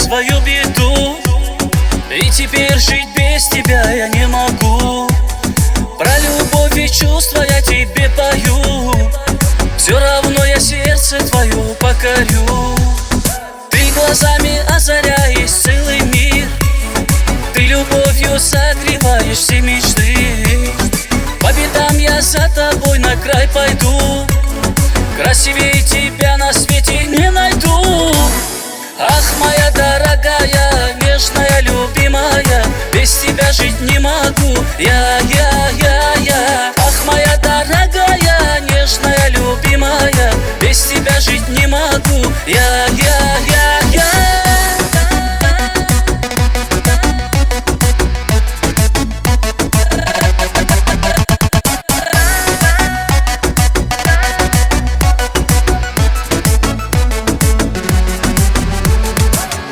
свою беду, и теперь жить без тебя я не могу. Про любовь и чувства я тебе пою, все равно я сердце твое покорю. Ты глазами озаряешь целый мир, ты любовью согреваешь все мечты. По пятам я за тобой на край пойду, красивее тебя на свете не найду. Ах, моя дорогая, нежная, любимая, без тебя жить не могу я. Ах, моя дорогая, нежная, любимая, без тебя жить не могу я.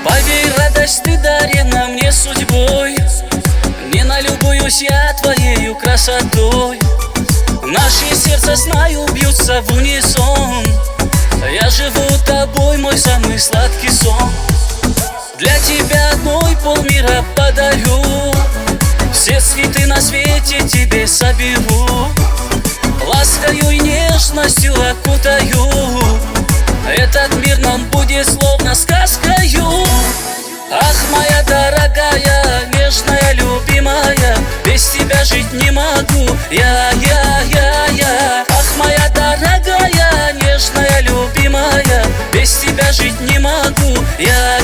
Поверь, радость ты дарена мне судьбой, не налюбуюсь я твоею красотой. Наши сердца, знаю, бьются в унисон, я живу тобой, мой самый сладкий сон. Для тебя мой полмира подарю, все цветы на свете тебе соберу. Ласкою и нежностью окутаю, этот мир нам будет словно сказкою. Ах, моя дорогая, нежная, любимая, без тебя жить не могу я. Ах, моя дорогая, нежная, любимая, без тебя жить не могу я.